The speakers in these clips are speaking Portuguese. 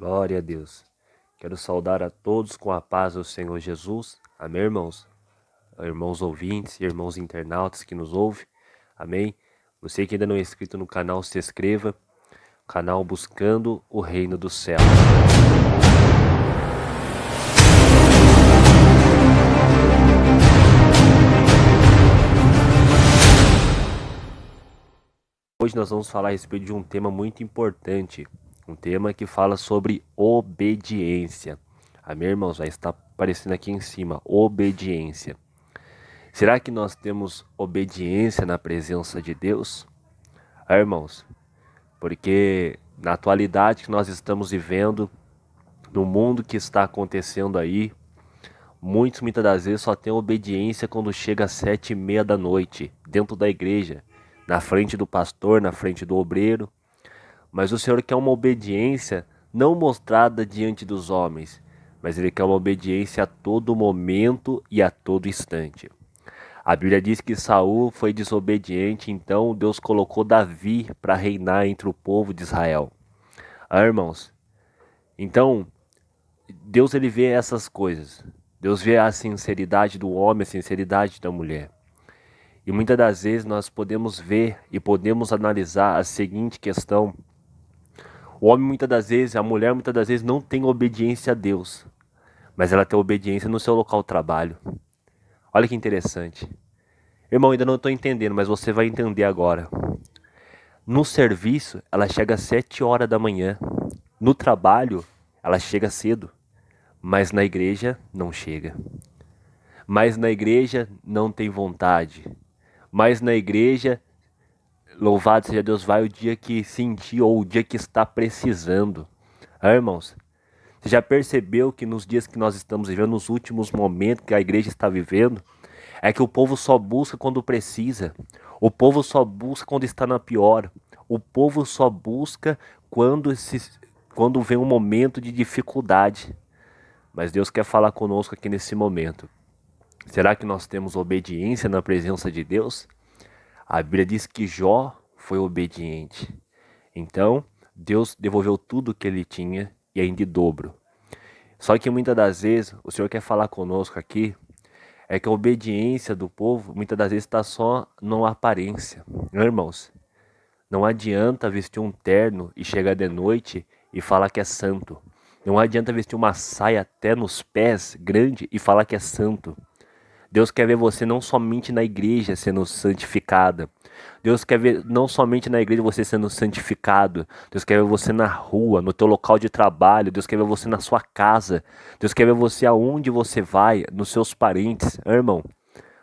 Glória a Deus. Quero saudar a todos com a paz do Senhor Jesus. Amém, irmãos? Irmãos ouvintes e irmãos internautas que nos ouvem. Amém? Você que ainda não é inscrito no canal, se inscreva. Canal Buscando o Reino do Céu. Hoje nós vamos falar a respeito de um tema muito importante. Um tema que fala sobre obediência. Amém, irmãos? Vai estar aparecendo aqui em cima. Obediência. Será que nós temos obediência na presença de Deus? Irmãos, porque na atualidade que nós estamos vivendo, no mundo que está acontecendo aí, muitas das vezes só tem obediência quando chega às 7:30 da noite, dentro da igreja, na frente do pastor, na frente do obreiro. Mas o Senhor quer uma obediência não mostrada diante dos homens, mas Ele quer uma obediência a todo momento e a todo instante. A Bíblia diz que Saul foi desobediente, então Deus colocou Davi para reinar entre o povo de Israel. Irmãos, então Deus ele vê essas coisas. Deus vê a sinceridade do homem, a sinceridade da mulher. E muitas das vezes nós podemos ver e podemos analisar a seguinte questão. O homem muitas das vezes, a mulher muitas das vezes não tem obediência a Deus, mas ela tem obediência no seu local de trabalho. Olha que interessante. Irmão, ainda não estou entendendo, mas você vai entender agora. No serviço, ela chega às 7 horas da manhã. No trabalho, ela chega cedo. Mas na igreja, não chega. Mas na igreja, não tem vontade. Mas na igreja, louvado seja Deus, vai o dia que sentir ou o dia que está precisando. Irmãos, você já percebeu que nos dias que nós estamos vivendo, nos últimos momentos que a igreja está vivendo, é que o povo só busca quando precisa. O povo só busca quando está na pior. O povo só busca quando vem um momento de dificuldade. Mas Deus quer falar conosco aqui nesse momento. Será que nós temos obediência na presença de Deus? A Bíblia diz que Jó foi obediente. Então, Deus devolveu tudo que ele tinha e ainda em dobro. Só que muitas das vezes, o Senhor quer falar conosco aqui, é que a obediência do povo muitas das vezes está só na aparência. Irmãos, não adianta vestir um terno e chegar de noite e falar que é santo. Não adianta vestir uma saia até nos pés grande e falar que é santo. Deus quer ver você não somente na igreja sendo santificada. Deus quer ver não somente na igreja você sendo santificado. Deus quer ver você na rua, no teu local de trabalho. Deus quer ver você na sua casa. Deus quer ver você aonde você vai, nos seus parentes. Irmão,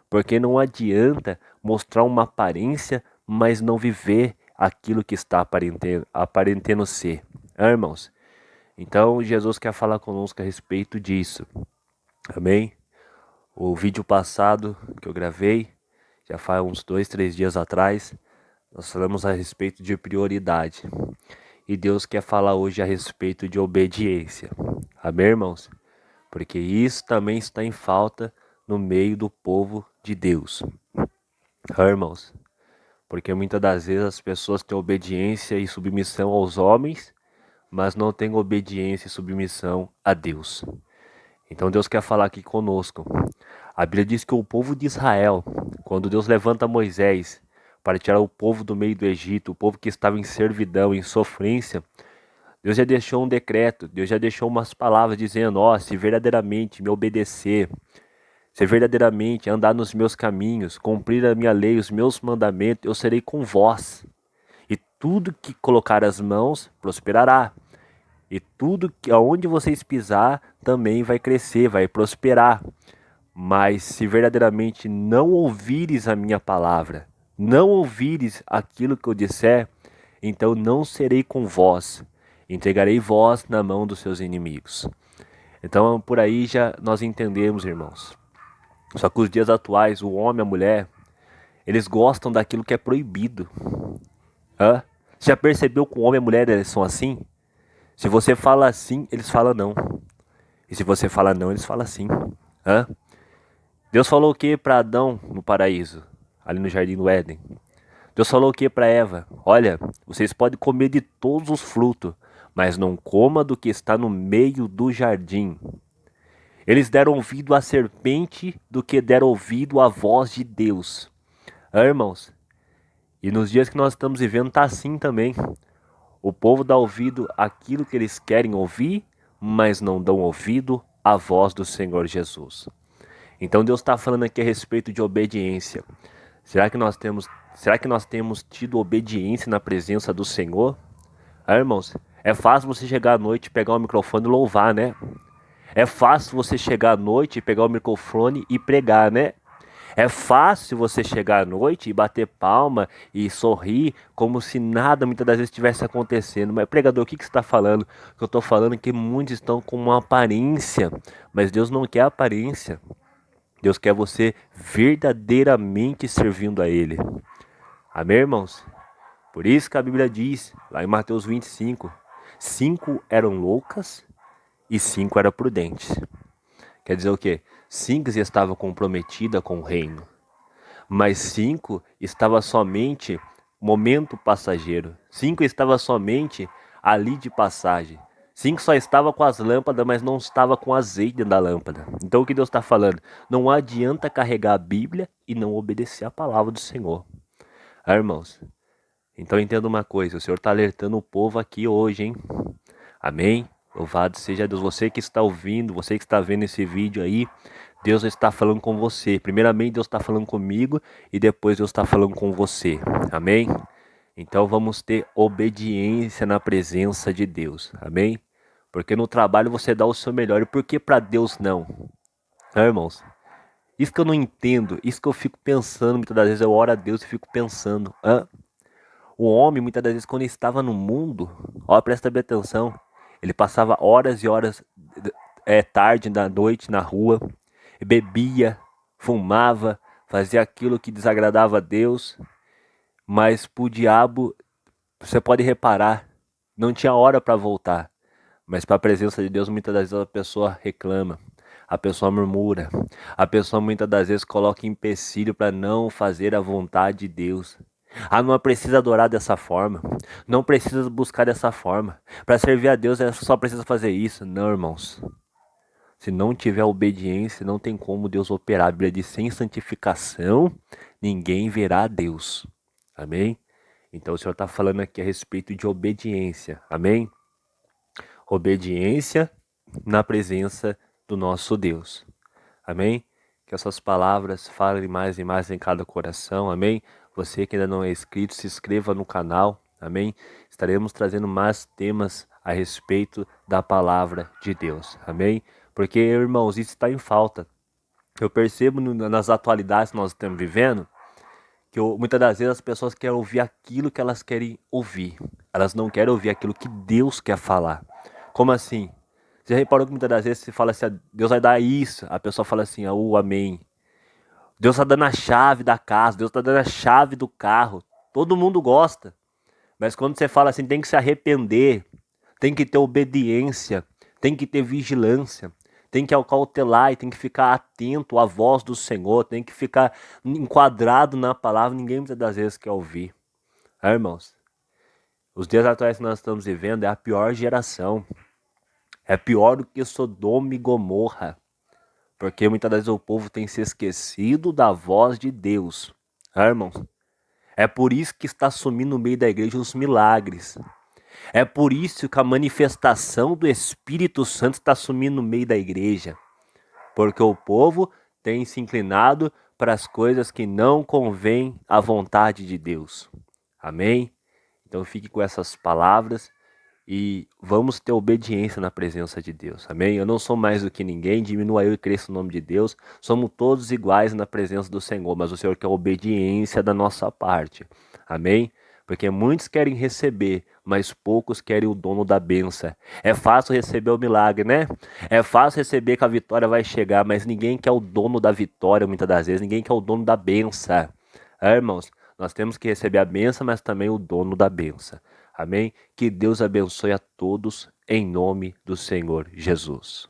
porque não adianta mostrar uma aparência, mas não viver aquilo que está aparentando ser. Irmãos, então Jesus quer falar conosco a respeito disso. Amém? O vídeo passado que eu gravei, já faz uns 2, 3 dias atrás, nós falamos a respeito de prioridade. E Deus quer falar hoje a respeito de obediência. Amém, irmãos? Porque isso também está em falta no meio do povo de Deus. Irmãos, porque muitas das vezes as pessoas têm obediência e submissão aos homens, mas não têm obediência e submissão a Deus. Então Deus quer falar aqui conosco. A Bíblia diz que o povo de Israel, quando Deus levanta Moisés para tirar o povo do meio do Egito, o povo que estava em servidão, em sofrência, Deus já deixou um decreto, Deus já deixou umas palavras dizendo, se verdadeiramente me obedecer, se verdadeiramente andar nos meus caminhos, cumprir a minha lei, os meus mandamentos, eu serei com vós. E tudo que colocar as mãos prosperará. E tudo que aonde vocês pisar também vai crescer, vai prosperar. Mas se verdadeiramente não ouvires a minha palavra, não ouvires aquilo que eu disser, então não serei com vós, entregarei vós na mão dos seus inimigos. Então por aí já nós entendemos, irmãos. Só que os dias atuais, o homem e a mulher, eles gostam daquilo que é proibido. Você já percebeu que o homem e a mulher eles são assim? Se você fala sim, eles falam não. E se você fala não, eles falam sim. Deus falou o que para Adão no paraíso, ali no jardim do Éden? Deus falou o que para Eva? Olha, vocês podem comer de todos os frutos, mas não coma do que está no meio do jardim. Eles deram ouvido à serpente do que deram ouvido à voz de Deus. Irmãos, e nos dias que nós estamos vivendo está assim também. O povo dá ouvido àquilo que eles querem ouvir, mas não dão ouvido à voz do Senhor Jesus. Então Deus está falando aqui a respeito de obediência. Será que nós temos tido obediência na presença do Senhor? Irmãos, é fácil você chegar à noite, pegar o microfone e louvar, né? É fácil você chegar à noite, pegar o microfone e pregar, né? É fácil você chegar à noite e bater palma e sorrir como se nada muitas das vezes estivesse acontecendo. Mas, pregador, o que você está falando? O que eu estou falando é que muitos estão com uma aparência, mas Deus não quer aparência. Deus quer você verdadeiramente servindo a Ele. Amém, irmãos? Por isso que a Bíblia diz, lá em Mateus 25, 5 eram loucas e 5 eram prudentes. Quer dizer o quê? 5 estavam comprometidas com o reino, mas 5 estava somente momento passageiro. 5 estava somente ali de passagem. 5 só estava com as lâmpadas, mas não estava com azeite da lâmpada. Então o que Deus está falando? Não adianta carregar a Bíblia e não obedecer a palavra do Senhor. Irmãos, então entenda uma coisa, o Senhor está alertando o povo aqui hoje, hein? Amém? Louvado seja Deus. Você que está ouvindo, você que está vendo esse vídeo aí, Deus está falando com você. Primeiramente Deus está falando comigo e depois Deus está falando com você. Amém? Então vamos ter obediência na presença de Deus. Amém? Porque no trabalho você dá o seu melhor. E por que para Deus não? Irmãos, isso que eu não entendo, isso que eu fico pensando, muitas das vezes eu oro a Deus e fico pensando. O homem, muitas das vezes, quando ele estava no mundo, ó, presta bem atenção, ele passava horas e horas, tarde da noite na rua, bebia, fumava, fazia aquilo que desagradava a Deus, mas para o diabo, você pode reparar, não tinha hora para voltar, mas para a presença de Deus, muitas das vezes a pessoa reclama, a pessoa murmura, a pessoa muitas das vezes coloca empecilho para não fazer a vontade de Deus. Não precisa adorar dessa forma, não precisa buscar dessa forma. Para servir a Deus só precisa fazer isso. Não, irmãos. Se não tiver obediência, não tem como Deus operar. A Bíblia diz, sem santificação, ninguém verá a Deus. Amém? Então o Senhor está falando aqui a respeito de obediência. Amém? Obediência na presença do nosso Deus. Amém? Que essas palavras falem mais e mais em cada coração. Amém? Você que ainda não é inscrito, se inscreva no canal, amém? Estaremos trazendo mais temas a respeito da palavra de Deus, amém? Porque, irmãos, isso está em falta. Eu percebo nas atualidades que nós estamos vivendo, que muitas das vezes as pessoas querem ouvir aquilo que elas querem ouvir. Elas não querem ouvir aquilo que Deus quer falar. Como assim? Você reparou que muitas das vezes você fala assim, Deus vai dar isso, a pessoa fala assim, amém. Deus está dando a chave da casa, Deus está dando a chave do carro. Todo mundo gosta. Mas quando você fala assim, tem que se arrepender, tem que ter obediência, tem que ter vigilância, tem que acautelar e tem que ficar atento à voz do Senhor, tem que ficar enquadrado na palavra, ninguém muitas das vezes quer ouvir. Irmãos, os dias atuais que nós estamos vivendo é a pior geração. É pior do que Sodoma e Gomorra. Porque muitas vezes o povo tem se esquecido da voz de Deus. Irmãos, é por isso que está sumindo no meio da igreja os milagres. É por isso que a manifestação do Espírito Santo está sumindo no meio da igreja. Porque o povo tem se inclinado para as coisas que não convêm à vontade de Deus. Amém? Então fique com essas palavras. E vamos ter obediência na presença de Deus, amém? Eu não sou mais do que ninguém, diminua eu e cresça no nome de Deus. Somos todos iguais na presença do Senhor, mas o Senhor quer obediência da nossa parte, amém? Porque muitos querem receber, mas poucos querem o dono da bênção. É fácil receber o milagre, né? É fácil receber que a vitória vai chegar, mas ninguém quer o dono da vitória muitas das vezes, ninguém quer o dono da bênção. Irmãos, nós temos que receber a bênção, mas também o dono da bênção. Amém? Que Deus abençoe a todos em nome do Senhor Jesus.